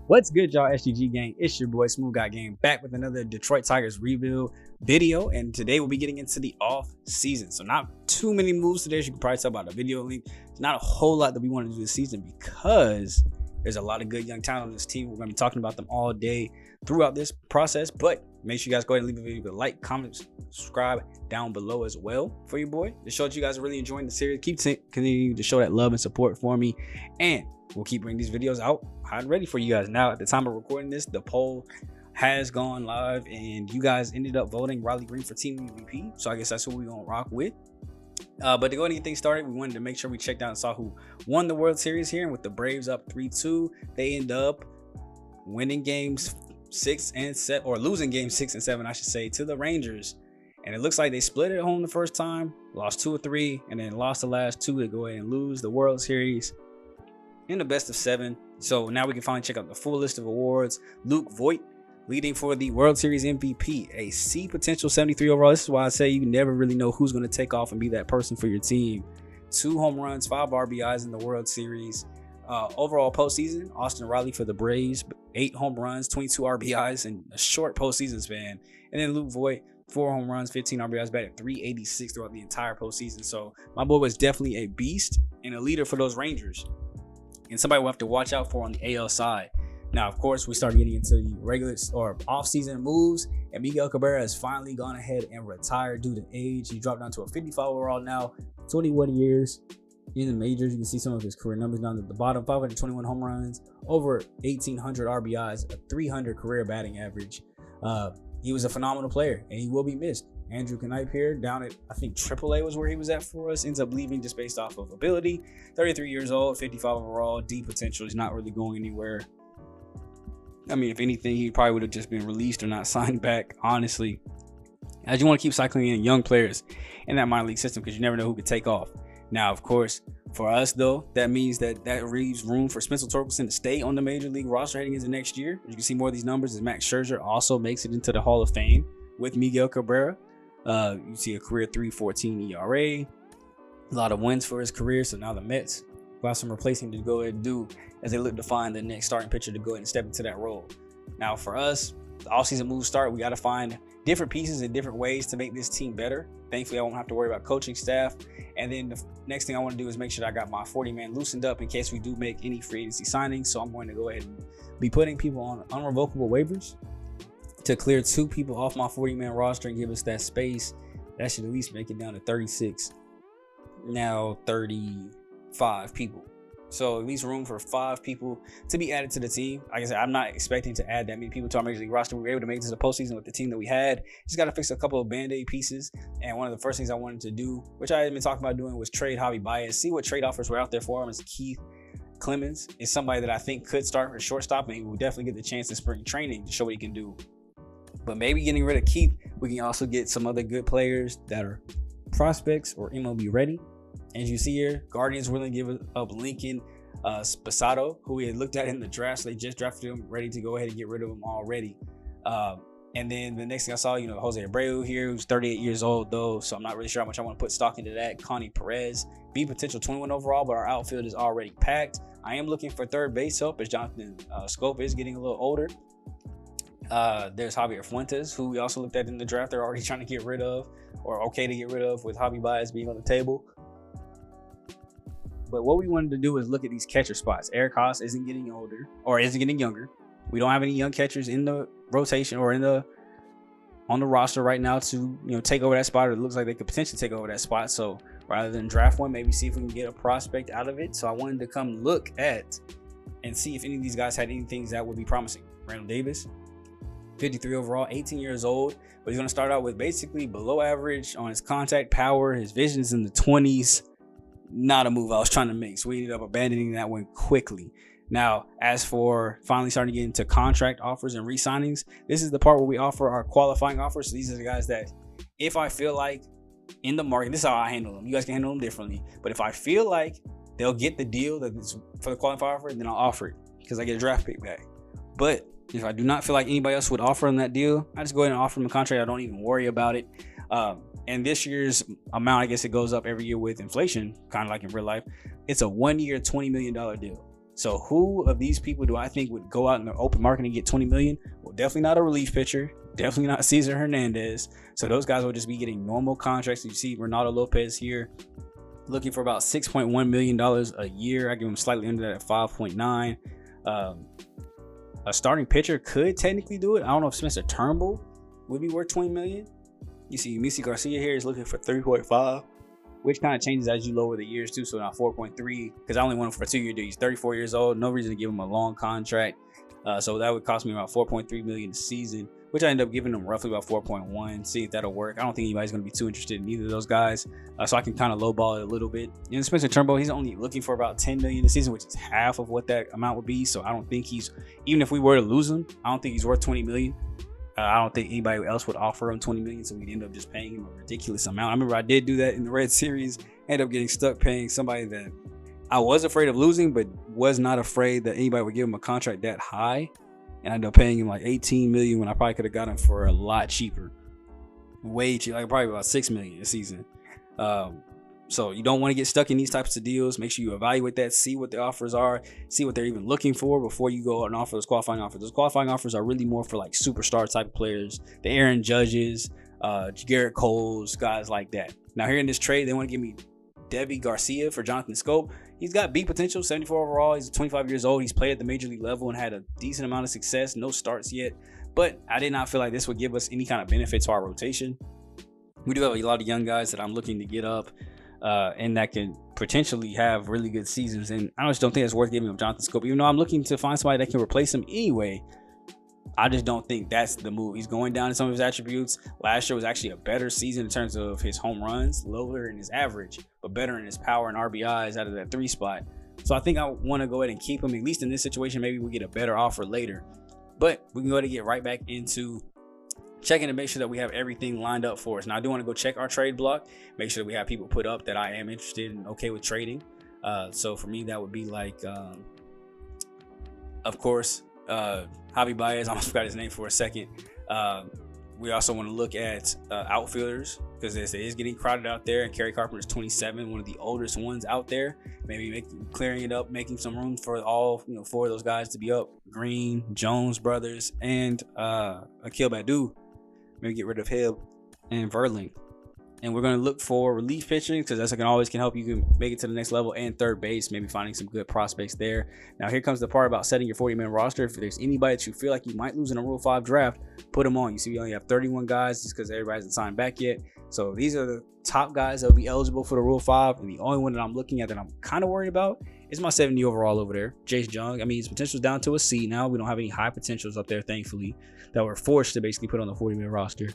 What's good, y'all? SGG gang, it's your boy SmooveGotGame back with another Detroit Tigers rebuild video, and today we'll be getting into the off season. So not too many moves today, as you can probably tell by the video link. It's not a whole lot that we want to do this season because there's a lot of good young talent on this team. We're going to be talking about them all day throughout this process, but make sure you guys go ahead and leave a video, like, comment, subscribe down below as well for your boy to show that you guys are really enjoying the series. Keep continuing to show that love and support for me, and we'll keep bringing these videos out hot and ready for you guys. Now, at the time of recording this, the poll has gone live and you guys ended up voting Riley Green for team MVP, so I guess that's who we're gonna rock with. But to go ahead and get things started, we wanted to make sure we checked out and saw who won the World Series here. And with the Braves up 3-2, they end up winning games 6 and 7, or losing games 6 and 7, I should say, to the Rangers. And it looks like they split at home the first time, lost 2 or 3, and then lost the last 2 to go ahead and lose the World Series in the best of 7. So now we can finally check out the full list of awards. Luke Voit leading for the World Series MVP, a C potential 73 overall. This is why I say you never really know who's going to take off and be that person for your team. 2 home runs, 5 RBIs in the World Series. Overall postseason, Austin Riley for the Braves, 8 home runs, 22 RBIs in a short postseason span. And then Luke Voit, 4 home runs, 15 RBIs, batted .386 throughout the entire postseason. So my boy was definitely a beast and a leader for those Rangers, and somebody we'll have to watch out for on the AL side. Now, of course, we started getting into the regular or off-season moves, and Miguel Cabrera has finally gone ahead and retired due to age. He dropped down to a 55 overall now, 21 years in the majors. You can see some of his career numbers down at the bottom: 521 home runs, over 1,800 RBIs, a 300 career batting average. He was a phenomenal player, and he will be missed. Andrew Knipe here, down at, I think, AAA was where he was at for us, ends up leaving just based off of ability. 33 years old, 55 overall, D potential. He's not really going anywhere. I mean, if anything, he probably would have just been released or not signed back, honestly, as you want to keep cycling in young players in that minor league system because you never know who could take off. Now, of course, for us, though, that means that leaves room for Spencer Torkelson to stay on the major league roster heading into next year. You can see more of these numbers as Max Scherzer also makes it into the Hall of Fame with Miguel Cabrera. You see a career 3.14 ERA, a lot of wins for his career. So now the Mets got some replacing to go ahead and do as they look to find the next starting pitcher to go ahead and step into that role. Now for us, the offseason moves start. We got to find different pieces and different ways to make this team better. Thankfully, I won't have to worry about coaching staff. And then the next thing I want to do is make sure that I got my 40-man loosened up in case we do make any free agency signings. So I'm going to go ahead and be putting people on unrevocable waivers to clear 2 people off my 40-man roster and give us that space. That should at least make it down to 36. Now 35 people. So at least room for 5 people to be added to the team. Like I said, I'm not expecting to add that many people to our major league roster. We were able to make it to the postseason with the team that we had. Just got to fix a couple of band-aid pieces. And one of the first things I wanted to do, which I had been talking about doing, was trade Javi Baez. See what trade offers were out there for him. As Keith Clemens is somebody that I think could start for shortstop, and he will definitely get the chance in spring training to show what he can do. But maybe getting rid of Keith, we can also get some other good players that are prospects or MLB ready. As you see here, Guardians willing to give up Lincoln Spassato, who we had looked at in the draft. So they just drafted him, ready to go ahead and get rid of him already. And then the next thing I saw, Jose Abreu here, who's 38 years old though, so I'm not really sure how much I want to put stock into that. Connie Perez, B potential 21 overall, but our outfield is already packed. I am looking for third base help as Jonathan Scope is getting a little older. There's Javier Fuentes, who we also looked at in the draft. They're already trying to get rid of, or okay to get rid of, with Javi Baez being on the table. But what we wanted to do is look at these catcher spots. Eric Haas isn't getting older, or isn't getting younger. We don't have any young catchers in the rotation or on the roster right now to take over that spot, or it looks like they could potentially take over that spot. So rather than draft one, maybe see if we can get a prospect out of it. So I wanted to come look at and see if any of these guys had anything that would be promising. Randall Davis, 53 overall, 18 years old, but he's going to start out with basically below average on his contact power. His vision's in the 20s. Not a move I was trying to make, so we ended up abandoning that one quickly. Now, as for finally starting to get into contract offers and re-signings, this is the part where we offer our qualifying offers. So these are the guys that, if I feel like in the market, this is how I handle them. You guys can handle them differently, but if I feel like they'll get the deal that is for the qualifying offer, then I'll offer it because I get a draft pick back. But if I do not feel like anybody else would offer them that deal, I just go ahead and offer them a contract. I don't even worry about it. And this year's amount, I guess it goes up every year with inflation, kind of like in real life. It's a 1-year, $20 million deal. So who of these people do I think would go out in the open market and get 20 million? Well, definitely not a relief pitcher. Definitely not Cesar Hernandez. So those guys will just be getting normal contracts. You see Ronaldo Lopez here looking for about $6.1 million a year. I give him slightly under that at 5.9. A starting pitcher could technically do it. I don't know if Spencer Turnbull would be worth 20 million. You see Missy Garcia here is looking for 3.5, which kind of changes as you lower the years too. So now 4.3, because I only want him for a 2-year deal. He's 34 years old. No reason to give him a long contract. So that would cost me about 4.3 million a season, which I end up giving him roughly about 4.1. See if that'll work. I don't think anybody's going to be too interested in either of those guys. So I can kind of lowball it a little bit. And Spencer Turnbull, he's only looking for about 10 million a season, which is half of what that amount would be. So I don't think he's, even if we were to lose him, I don't think he's worth 20 million. I don't think anybody else would offer him 20 million. So we'd end up just paying him a ridiculous amount. I remember I did do that in the Red Series. Ended up getting stuck paying somebody that I was afraid of losing, but was not afraid that anybody would give him a contract that high. And I ended up paying him like 18 million when I probably could have got him for a lot cheaper. Way cheaper, like probably about 6 million a season. So you don't want to get stuck in these types of deals. Make sure you evaluate that, see what the offers are, see what they're even looking for before you go out and offer those qualifying offers. Those qualifying offers are really more for like superstar type of players, the Aaron Judges, Garrett Coles, guys like that. Now here in this trade, they want to give me Deivi Garcia for Jonathan Scope. He's got big potential, 74 overall. He's 25 years old. He's played at the major league level and had a decent amount of success. No starts yet, but I did not feel like this would give us any kind of benefit to our rotation. We do have a lot of young guys that I'm looking to get up and that can potentially have really good seasons. And I just don't think it's worth giving up Jonathan Scope, even though I'm looking to find somebody that can replace him anyway. I just don't think that's the move. He's going down in some of his attributes. Last year was actually a better season in terms of his home runs, lower in his average, but better in his power and RBIs out of that 3 spot. So I think I want to go ahead and keep him, at least in this situation. Maybe we get a better offer later. But we can go ahead and get right back into checking to make sure that we have everything lined up for us. Now, I do want to go check our trade block, make sure that we have people put up that I am interested and okay with trading. So for me, that would be like, of course, Javi Baez. I almost forgot his name for a second. We also want to look at outfielders, because it is getting crowded out there, and Kerry Carpenter's 27, one of the oldest ones out there. Maybe clearing it up, making some room for all 4 of those guys to be up. Green, Jones brothers, and Akil Baddoo. Maybe get rid of Hibb and Verling. And we're going to look for relief pitching, because that's can help you make it to the next level, and third base, maybe finding some good prospects there. Now, here comes the part about setting your 40-man roster. If there's anybody that you feel like you might lose in a Rule 5 draft, put them on. You see, we only have 31 guys just because everybody hasn't signed back yet. So these are the top guys that will be eligible for the Rule 5. And the only one that I'm looking at that I'm kind of worried about is my 70 overall over there, Jace Jung. I mean, his potential is down to a C now. We don't have any high potentials up there, thankfully, that we're forced to basically put on the 40-man roster.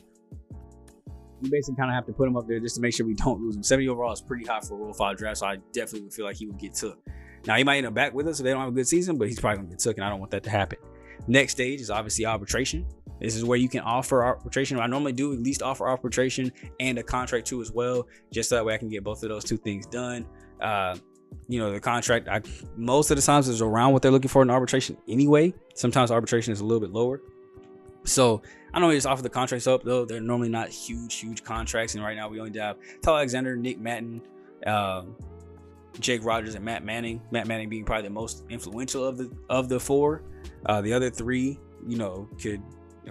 You basically kind of have to put him up there just to make sure we don't lose him. 70 overall is pretty high for a Rule 5 draft, so I definitely would feel like he would get took. Now, he might end up back with us if they don't have a good season, but he's probably going to get took, and I don't want that to happen. Next stage is obviously arbitration. This is where you can offer arbitration. I normally do at least offer arbitration and a contract too as well, just so that way I can get both of those 2 things done. The contract, most of the times is around what they're looking for in arbitration anyway. Sometimes arbitration is a little bit lower. So I normally just offer the contracts up, though. They're normally not huge contracts. And right now we only have Tyler Alexander, Nick Matten, Jake Rogers, and Matt Manning. Matt Manning being probably the most influential of the 4. The other 3,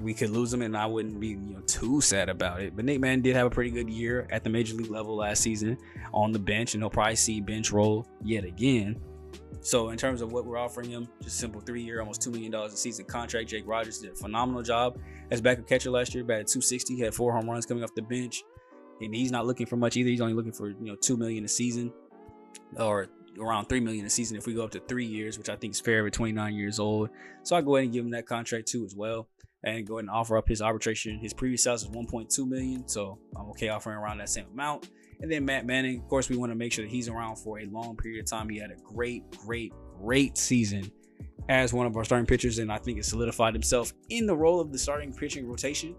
we could lose them, and I wouldn't be too sad about it. But Nick Manning did have a pretty good year at the major league level last season on the bench, and he'll probably see bench roll yet again. So in terms of what we're offering him, just simple 3-year, almost $2 million a season contract. Jake Rogers did a phenomenal job as backup catcher last year, batted .260, had 4 home runs coming off the bench, and he's not looking for much either. He's only looking for $2 million a season, or around $3 million a season if we go up to 3 years, which I think is fair at 29 years old. So I'll go ahead and give him that contract too as well, and go ahead and offer up his arbitration. His previous sales was $1.2 million, so I'm okay offering around that same amount. And then Matt Manning, of course, we want to make sure that he's around for a long period of time. He had a great season as one of our starting pitchers, and I think it solidified himself in the role of the starting pitching rotation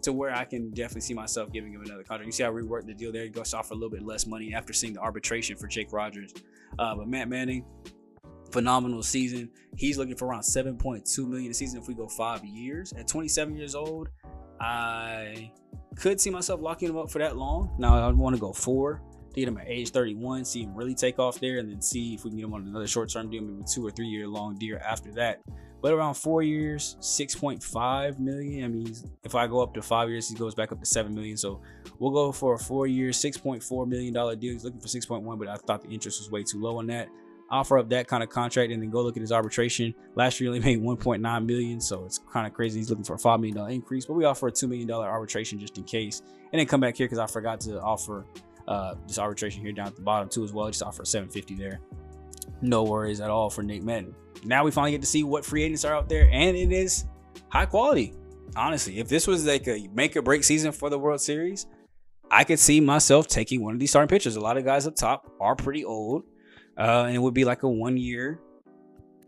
to where I can definitely see myself giving him another contract. You see how we worked the deal there? He goes off for a little bit less money after seeing the arbitration for Jake Rogers. But Matt Manning, phenomenal season. He's looking for around $7.2 million a season if we go 5 years. At 27 years old, I could see myself locking him up for that long. Now I want to go 4 get him at age 31, see him really take off there, and then see if we can get him on another short-term deal, maybe 2 or 3 year long deal after that. But around 4 years, 6.5 million. I mean, if I go up to 5 years, he goes back up to 7 million. So we'll go for a 4 year, $6.4 million deal. He's looking for 6.1, but I thought the interest was way too low on that. Offer up that kind of contract and then go look at his arbitration. Last year he only made 1.9 million, so it's kind of crazy. He's looking for a $5 million increase, but we offer a $2 million arbitration just in case. And then come back here because I forgot to offer this arbitration here down at the bottom too as well. Just offer 750 there. No worries at all for Nick Madden. Now we finally get to see what free agents are out there, and it is high quality. Honestly, if this was like a make or break season for the World Series, I could see myself taking one of these starting pitchers. A lot of guys up top are pretty old. And it would be like a 1 year,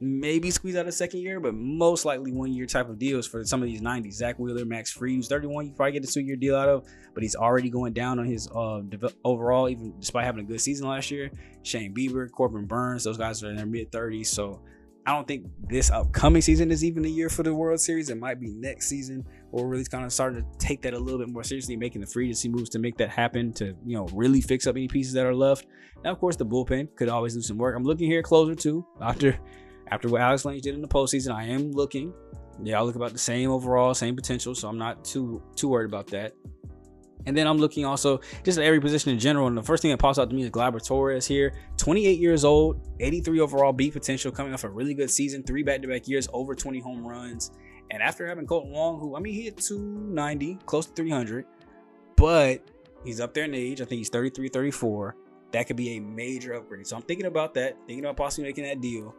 maybe squeeze out a second year, but most likely 1 year type of deals for some of these 90s. Zach Wheeler, Max Fried, who's 31, you probably get a 2 year deal out of, but he's already going down on his overall, even despite having a good season last year. Shane Bieber, Corbin Burns, those guys are in their mid 30s. So I don't think this upcoming season is even a year for the World Series. It might be next season, or really kind of starting to take that a little bit more seriously, making the free agency moves to make that happen, to, you know, really fix up any pieces that are left. Now, of course, the bullpen could always do some work. I'm looking here closer too. After what Alex Lange did in the postseason, I am looking. They all look about the same overall, same potential, so I'm not too worried about that. And then I'm looking also just at every position in general. And the first thing that pops out to me is Gleyber Torres here. 28 years old, 83 overall beat potential, coming off a really good season, 3 back-to-back years, over 20 home runs. And after having Colton Wong, who, I mean, he hit 290, close to 300, but he's up there in age. I think he's 33, 34. That could be a major upgrade. So I'm thinking about that, thinking about possibly making that deal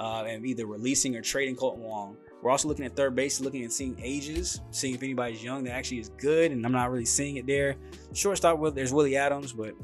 and either releasing or trading Colton Wong. We're also looking at third base, looking at seeing ages, seeing if anybody's young that actually is good, and I'm not really seeing it there. Shortstop, there's Willie Adams, but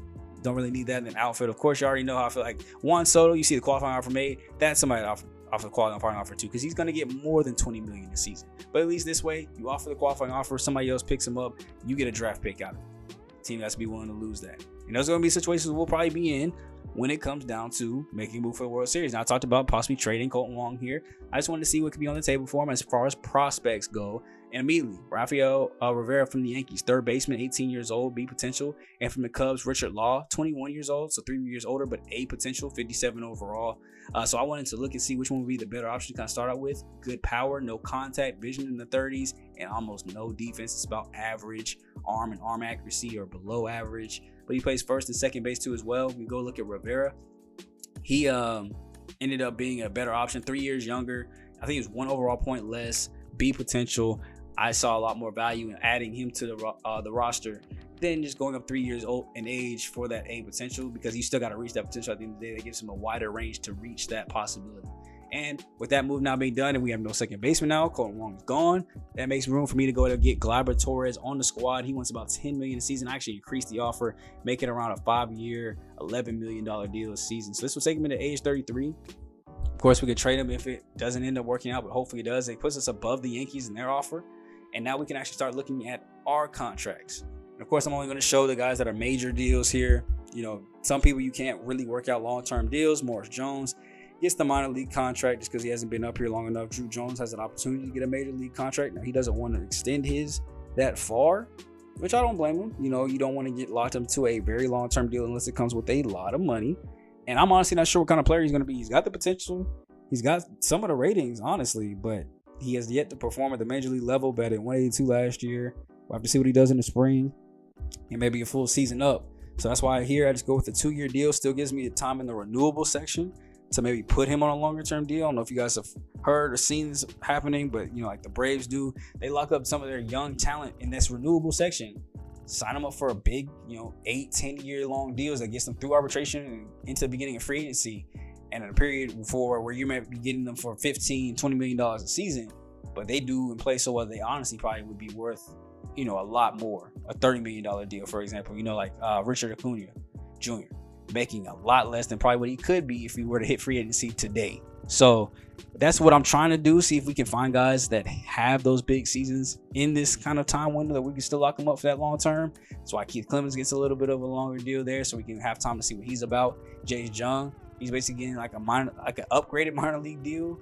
don't really need that. And then outfield, of course, you already know how I feel like Juan Soto, you see the qualifying offer made, that's somebody off the qualifying offer too, because he's going to get more than $20 million this season. But at least this way, you offer the qualifying offer, somebody else picks him up, you get a draft pick out of it. The team has to be willing to lose that. And those are going to be situations we'll probably be in when it comes down to making a move for the World Series. Now, I talked about possibly trading Colton Wong here. I just wanted to see what could be on the table for him as far as prospects go. And immediately, Rafael Rivera from the Yankees, third baseman, 18 years old, B potential. And from the Cubs, Richard Law, 21 years old, so 3 years older, but A potential, 57 overall. So I wanted to look and see which one would be the better option to kind of start out with. Good power, no contact, vision in the 30s, and almost no defense. It's about average arm and arm accuracy, or below average. But he plays first and second base too as well. We go look at Rivera. He ended up being a better option, 3 years younger. I think he was 1 overall point less, B potential. I saw a lot more value in adding him to the roster than just going up 3 years old in age for that A potential, because you still got to reach that potential. At the end of the day, that gives him a wider range to reach that possibility. And with that move now being done, and we have no second baseman now, Colton Wong is gone, that makes room for me to go ahead and get Gleyber Torres on the squad. He wants about $10 million a season. I actually increased the offer, make it around a 5-year, $11 million deal a season. So this will take him into age 33. Of course, we could trade him if it doesn't end up working out, but hopefully it does. It puts us above the Yankees in their offer. And now we can actually start looking at our contracts. And of course, I'm only going to show the guys that are major deals here. You know, some people you can't really work out long-term deals. Morris Jones gets the minor league contract just because he hasn't been up here long enough. Drew Jones has an opportunity to get a major league contract. Now, he doesn't want to extend his that far, which I don't blame him. You know, you don't want to get locked into a very long-term deal unless it comes with a lot of money. And I'm honestly not sure what kind of player he's going to be. He's got the potential. He's got some of the ratings, honestly, but he has yet to perform at the major league level. Batted 182 last year. We'll have to see what he does in the spring and maybe a full season up. So that's why here I just go with a 2-year deal. Still gives me the time in the renewable section to maybe put him on a longer term deal. I don't know if you guys have heard or seen this happening, but you know, like the Braves do, they lock up some of their young talent in this renewable section, sign them up for a big, 8-10 year long deals that gets them through arbitration and into the beginning of free agency. And in a period where you might be getting them for $15-20 million a season, but they do and play so well, they honestly probably would be worth, a lot more. A $30 million deal, for example, like Richard Acuna Jr., making a lot less than probably what he could be if he were to hit free agency today. So that's what I'm trying to do. See if we can find guys that have those big seasons in this kind of time window that we can still lock them up for that long term. That's why Keith Clemens gets a little bit of a longer deal there, so we can have time to see what he's about. Jace Jung, he's basically getting like an upgraded minor league deal.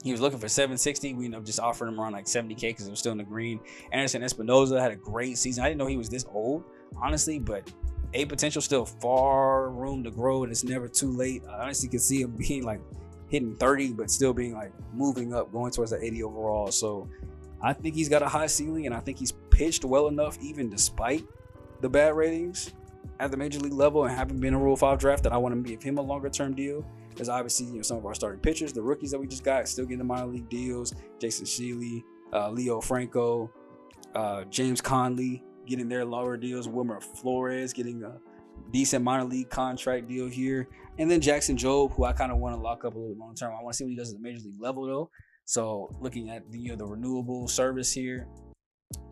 He was looking for $760. We ended up just offering him around like $70K because it was still in the green. Anderson Espinoza had a great season. I didn't know he was this old, honestly, but A potential, still far room to grow, and it's never too late. I honestly can see him being like hitting 30, but still being like moving up, going towards the 80 overall. So I think he's got a high ceiling, and I think he's pitched well enough, even despite the bad ratings at the major league level and having been a Rule 5 draft, that I want to give him a longer term deal. Because obviously, some of our starting pitchers, the rookies that we just got, still getting the minor league deals. Jason Shealy, Leo Franco, James Conley getting their lower deals. Wilmer Flores getting a decent minor league contract deal here. And then Jackson Jobe, who I kind of want to lock up a little bit long term. I want to see what he does at the major league level though. So looking at the renewable service here,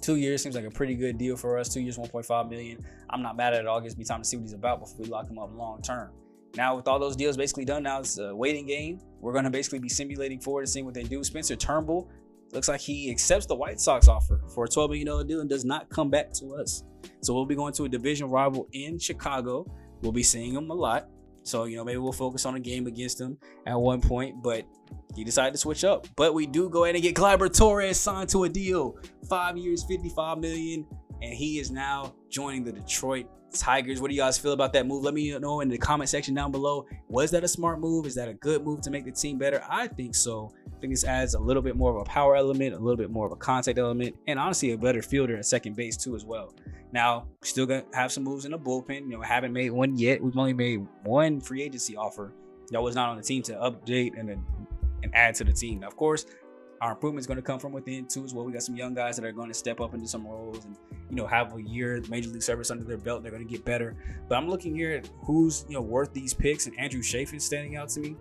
2 years seems like a pretty good deal for us. 2 years, 1.5 million. I'm not mad at it all. It gives me time to see what he's about before we lock him up long term. Now with all those deals basically done, now it's a waiting game. We're going to basically be simulating forward and seeing what they do. Spencer Turnbull looks like he accepts the White Sox offer for a $12 million deal and does not come back to us. So we'll be going to a division rival in Chicago. We'll be seeing him a lot. So, maybe we'll focus on a game against him at one point, but he decided to switch up. But we do go ahead and get Gleyber Torres signed to a deal. 5 years, $55 million, and he is now joining the Detroit Tigers. What do you guys feel about that move? Let me know in the comment section down below. Was that a smart move? Is that a good move to make the team better? I think so. I think this adds a little bit more of a power element, a little bit more of a contact element, and honestly a better fielder at second base too as well. Now, still gonna have some moves in the bullpen. Haven't made one yet. We've only made one free agency offer that was not on the team to update and add to the team. Now, of course, our improvement is going to come from within too as well. We got some young guys that are going to step up into some roles and have a year major league service under their belt. They're going to get better. But I'm looking here at who's worth these picks, and Andrew Chafin standing out to me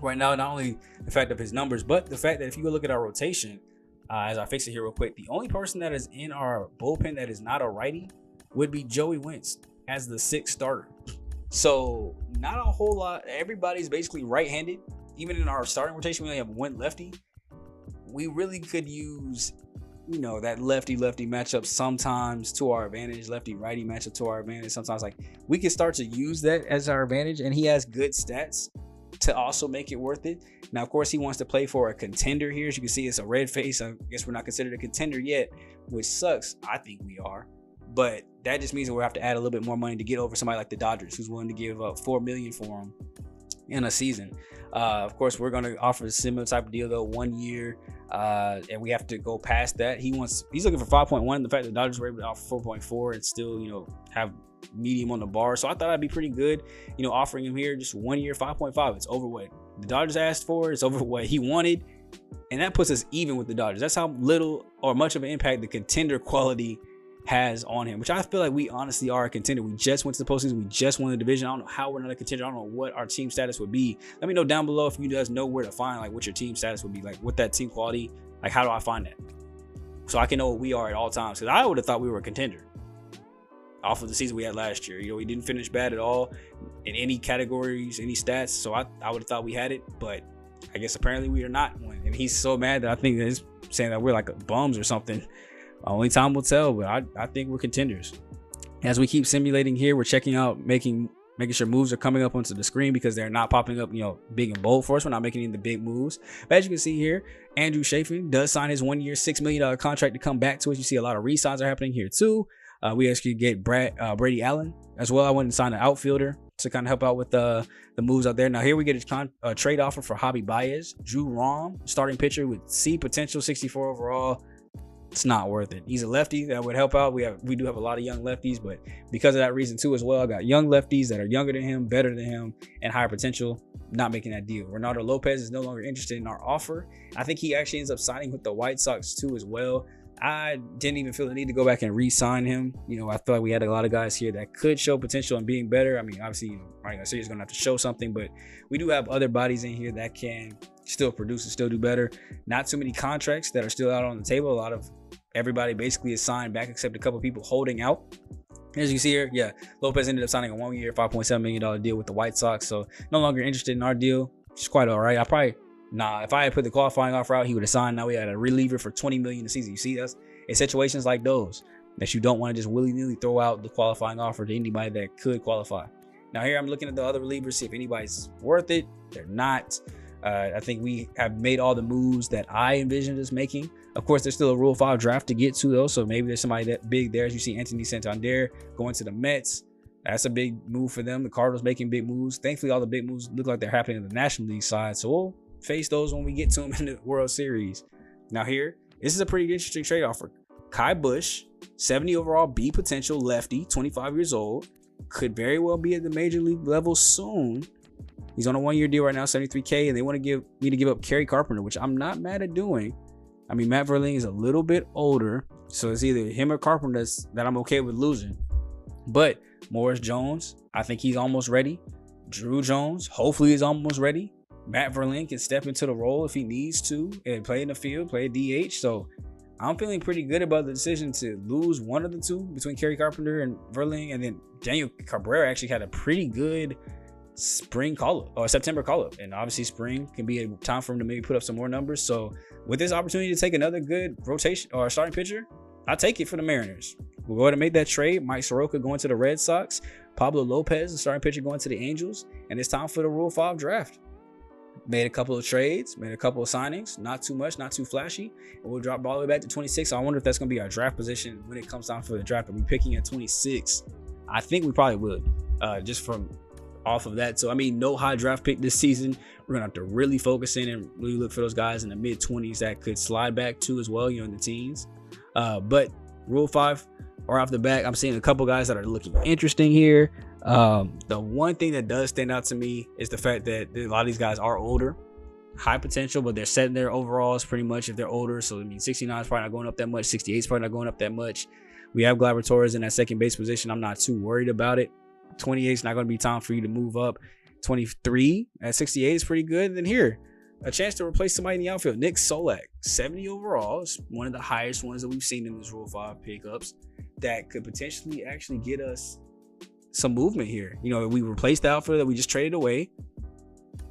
right now. Not only the fact of his numbers, but the fact that if you go look at our rotation, as I fix it here real quick, the only person that is in our bullpen that is not a righty would be Joey Wentz as the 6th starter. So not a whole lot. Everybody's basically right-handed. Even in our starting rotation, we only have one lefty. We really could use, that lefty-lefty matchup sometimes to our advantage, lefty-righty matchup to our advantage. Sometimes, we can start to use that as our advantage, and he has good stats to also make it worth it. Now, of course, he wants to play for a contender here. As you can see, it's a red face. I guess we're not considered a contender yet, which sucks. I think we are. But that just means that we'll have to add a little bit more money to get over somebody like the Dodgers, who's willing to give up $4 million for him in a season. Of course, we're going to offer a similar type of deal though, 1 year, and we have to go past that. He's looking for 5.1. The fact that the Dodgers were able to offer 4.4 and still have medium on the bar, so I thought that'd be pretty good. Offering him here just 1 year, 5.5. It's over what the Dodgers asked for. It's over what he wanted, and that puts us even with the Dodgers. That's how little or much of an impact the contender quality has on him, which I feel like we honestly are a contender. We just went to the postseason. We just won the division. I don't know how we're not a contender. I don't know what our team status would be. Let me know down below if you guys know where to find what your team status would be, what that team quality, how do I find that so I can know what we are at all times, because I would have thought we were a contender off of the season we had last year. We didn't finish bad at all in any categories, any stats, so I would have thought we had it, but I guess apparently we are not one. And he's so mad that I think that he's saying that we're like bums or something. Only time will tell, but I think we're contenders. As we keep simulating here, we're checking out, making sure moves are coming up onto the screen because they're not popping up, big and bold for us. We're not making any of the big moves. But as you can see here, Andrew Chafin does sign his 1 year, $6 million contract to come back to us. You see a lot of re-signs are happening here too. We actually get Brady Allen as well. I went and signed an outfielder to kind of help out with the moves out there. Now here we get a trade offer for Javi Baez, Drew Rom, starting pitcher with C potential, 64 overall. It's not worth it. He's a lefty that would help out. We do have a lot of young lefties, but because of that reason too as well, I got young lefties that are younger than him, better than him, and higher potential. Not making that deal. Ronaldo Lopez is no longer interested in our offer. I think he actually ends up signing with the White Sox too as well. I didn't even feel the need to go back and re-sign him. I feel like we had a lot of guys here that could show potential in being better. I mean, obviously, Ryan Garcia's going to have to show something, but we do have other bodies in here that can still produce and still do better. Not too many contracts that are still out on the table. A lot of everybody basically is signed back except a couple people holding out. As you see here, yeah, Lopez ended up signing a 1 year, $5.7 million deal with the White Sox, so no longer interested in our deal, which is quite all right. If I had put the qualifying offer out, he would have signed. Now we had a reliever for $20 million a season. You see, that's in situations like those that you don't want to just willy-nilly throw out the qualifying offer to anybody that could qualify. Now here I'm looking at the other relievers, see if anybody's worth it. They're not. I think we have made all the moves that I envisioned us making. Of course, there's still a Rule 5 draft to get to though, so maybe there's somebody that big there. As you see, Anthony Santander going to the Mets. That's a big move for them. The Cardinals making big moves. Thankfully, all the big moves look like they're happening in the National League side. So we'll face those when we get to them in the World Series. Now here, this is a pretty interesting trade offer. Kai Bush, 70 overall, B potential, lefty, 25 years old. Could very well be at the major league level soon. He's on a 1-year deal right now, $73K, and they want to give me to give up Kerry Carpenter, which I'm not mad at doing. I mean, Matt Verlaine is a little bit older, so it's either him or Carpenter that I'm okay with losing. But Morris Jones, I think he's almost ready. Drew Jones, hopefully he's almost ready. Matt Verlaine can step into the role if he needs to and play in the field, play DH. So I'm feeling pretty good about the decision to lose one of the two between Kerry Carpenter and Verlaine. And then Daniel Cabrera actually had a pretty good spring call-up or September call-up. And obviously spring can be a time for him to maybe put up some more numbers. So with this opportunity to take another good rotation or starting pitcher, I'll take it for the Mariners. We'll go ahead and make that trade. Mike Soroka going to the Red Sox. Pablo Lopez, the starting pitcher, going to the Angels. And it's time for the Rule 5 draft. Made a couple of trades, made a couple of signings. Not too much, not too flashy. And we'll drop all the way back to 26. So I wonder if that's going to be our draft position when it comes time for the draft. Are we picking at 26? I think we probably would, just from off of that. So, I mean, no high draft pick this season. We're going to have to really focus in and really look for those guys in the mid-20s that could slide back to as well, in the teens. But Rule 5, or off the bat, I'm seeing a couple guys that are looking interesting here. The one thing that does stand out to me is the fact that a lot of these guys are older, high potential, but they're setting their overalls pretty much if they're older. So, I mean, 69 is probably not going up that much. 68 is probably not going up that much. We have Gleyber Torres in that second base position. I'm not too worried about it. 28 is not going to be time for you to move up. 23 at 68 is pretty good. And then here, a chance to replace somebody in the outfield. Nick Solak, 70 overall, is one of the highest ones that we've seen in this Rule 5 pickups that could potentially actually get us some movement here. We replaced the outfielder that we just traded away.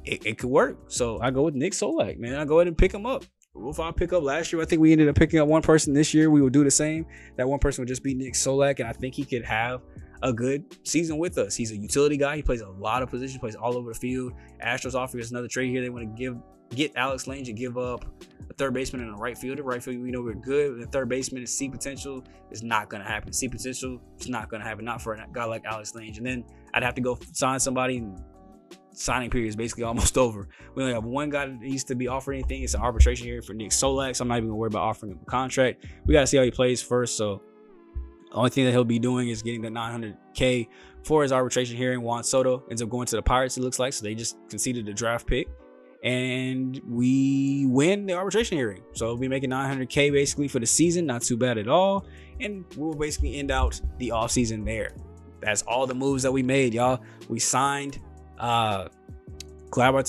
It could work. So I go with Nick Solak, man. I go ahead and pick him up. Rule 5 pickup last year. I think we ended up picking up one person. This year we will do the same. That one person would just be Nick Solak, and I think he could have a good season with us. He's a utility guy. He plays a lot of positions, plays all over the field. Astros offer us another trade here. They want to get Alex Lange and give up a third baseman and a right fielder. Right fielder, we know we're good. The third baseman is C potential. It's not going to happen. C potential, it's not going to happen. Not for a guy like Alex Lange. And then I'd have to go sign somebody, and signing period is basically almost over. We only have one guy that needs to be offered anything. It's an arbitration here for Nick Solak. So I'm not even going to worry about offering him a contract. We got to see how he plays first. So the only thing that he'll be doing is getting the $900K for his arbitration hearing. Juan Soto ends up going to the Pirates, it looks like. So they just conceded the draft pick. And we win the arbitration hearing. So we'll be making $900K basically for the season. Not too bad at all. And we'll basically end out the offseason there. That's all the moves that we made, y'all. We signed Gleyber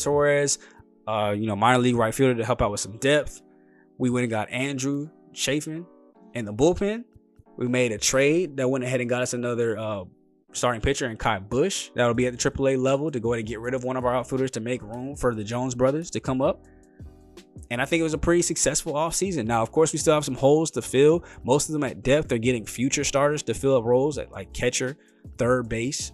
Torres, minor league right fielder to help out with some depth. We went and got Andrew Chafin in the bullpen. We made a trade that went ahead and got us another starting pitcher in Kai Bush. That'll be at the AAA level to go ahead and get rid of one of our outfielders to make room for the Jones brothers to come up. And I think it was a pretty successful offseason. Now, of course, we still have some holes to fill. Most of them at depth are getting future starters to fill up roles at like catcher, third base,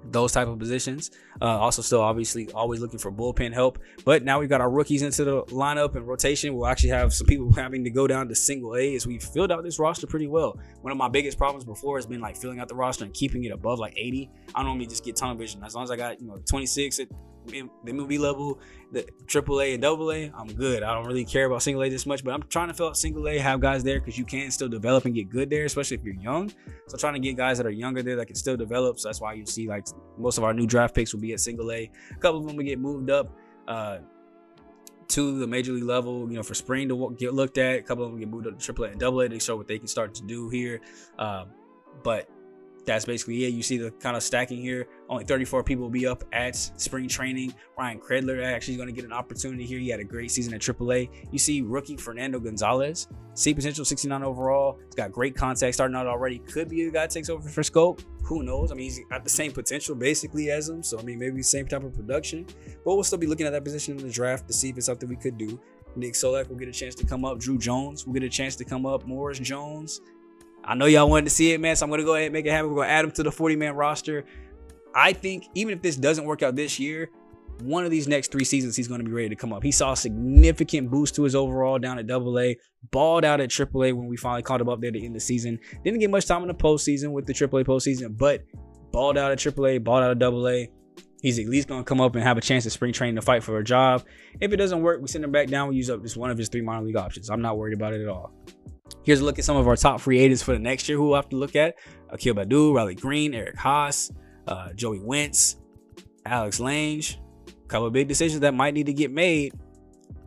those type of positions. Also still obviously always looking for bullpen help. But now we've got our rookies into the lineup and rotation. We'll actually have some people having to go down to single A as we filled out this roster pretty well. One of my biggest problems before has been like filling out the roster and keeping it above like 80. I normally just get tunnel vision. As long as I got 26 at the MLB level, the AAA and AA, I'm good. I don't really care about single A this much, but I'm trying to fill out single A, have guys there because you can still develop and get good there, especially if you're young. So trying to get guys that are younger there that can still develop. So that's why you see like most of our new draft picks will be at single A. A couple of them will get moved up to the major league level, for spring to get looked at. A couple of them get moved up to AAA and AA to show what they can start to do here. But that's basically it. You see the kind of stacking here. Only 34 people will be up at spring training. Ryan Credler actually is going to get an opportunity here. He had a great season at AAA. You see rookie Fernando Gonzalez, C potential, 69 overall. He's got great contact starting out already. Could be a guy that takes over for Scope. Who knows? I mean, he's got the same potential basically as him. So, I mean, maybe the same type of production. But we'll still be looking at that position in the draft to see if it's something we could do. Nick Solak will get a chance to come up. Drew Jones will get a chance to come up. Morris Jones. I know y'all wanted to see it, man, so I'm going to go ahead and make it happen. We're going to add him to the 40-man roster. I think even if this doesn't work out this year, one of these next 3 seasons, he's going to be ready to come up. He saw a significant boost to his overall down at AA, balled out at AAA when we finally caught him up there at the end of the season. Didn't get much time in the postseason with the AAA postseason, but balled out at AAA, balled out at AA. He's at least going to come up and have a chance at spring training to fight for a job. If it doesn't work, we send him back down. We use up just one of his 3 minor league options. I'm not worried about it at all. Here's a look at some of our top free agents for the next year who we'll have to look at. Akil Baddoo, Riley Green, Eric Haas, Joey Wentz, Alex Lange. A couple of big decisions that might need to get made.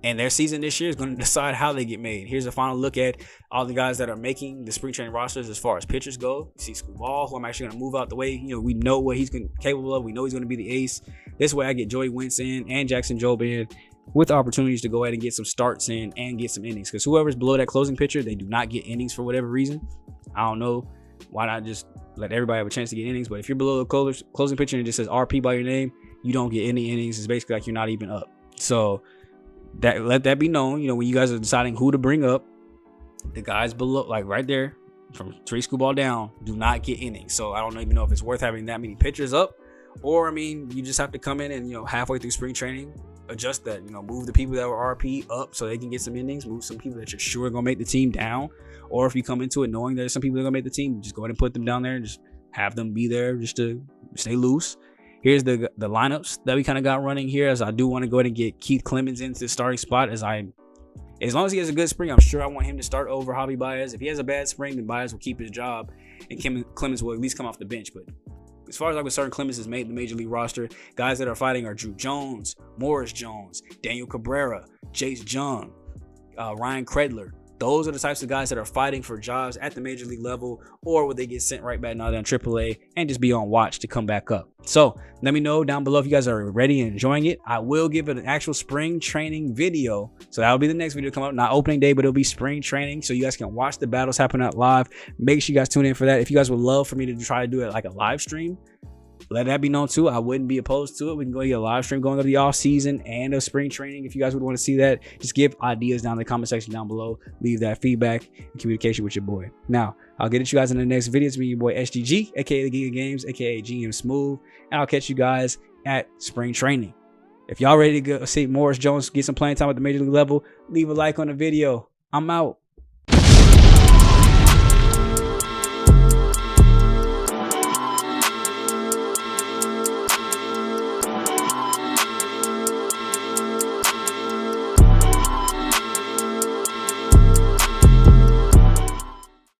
And their season this year is going to decide how they get made. Here's a final look at all the guys that are making the spring training rosters as far as pitchers go. You see Scuball, who I'm actually going to move out the way. You know, we know what he's capable of. We know he's going to be the ace. This way I get Joey Wentz in and Jackson Jobe in with opportunities to go ahead and get some starts in and get some innings. Because whoever's below that closing pitcher, they do not get innings for whatever reason. I don't know. Why not just let everybody have a chance to get innings? But if you're below the closing pitcher and it just says RP by your name, you don't get any innings. It's basically like you're not even up. So let that be known. You know, when you guys are deciding who to bring up, the guys below, like right there from Trey Scuball down, do not get innings. So I don't even know if it's worth having that many pitchers up, or I mean, you just have to come in and, you know, halfway through spring training, adjust that. You know, move the people that were RP up so they can get some innings. Move some people that you're sure are gonna make the team down, or if you come into it knowing there's some people that are gonna make the team, just go ahead and put them down there and just have them be there just to stay loose. Here's the lineups that we kind of got running here, as I do want to go ahead and get Keith Clemens into the starting spot. As long as he has a good spring, I'm sure I want him to start over Javi Baez. If he has a bad spring, then Baez will keep his job and Clemens will at least come off the bench. But as far as I'm concerned, Clemens has made the major league roster. Guys that are fighting are Drew Jones, Morris Jones, Daniel Cabrera, Jace Jung, Ryan Credler. Those are the types of guys that are fighting for jobs at the major league level, or would they get sent right back now down AAA and just be on watch to come back up. So let me know down below if you guys are ready and enjoying it. I will give it an actual spring training video. So that'll be the next video to come out. Not opening day, but it'll be spring training. So you guys can watch the battles happen out live. Make sure you guys tune in for that. If you guys would love for me to try to do it like a live stream, let that be known too. I wouldn't be opposed to it. We can go get a live stream going over the off season and a spring training. If you guys would want to see that, just give ideas down in the comment section down below. Leave that feedback and communication with your boy. Now, I'll get at you guys in the next video. It's me, your boy SGG, aka the King of Games, aka GM Smooth, and I'll catch you guys at spring training. If y'all ready to go see Morris Jones get some playing time at the major league level, leave a like on the video. I'm out.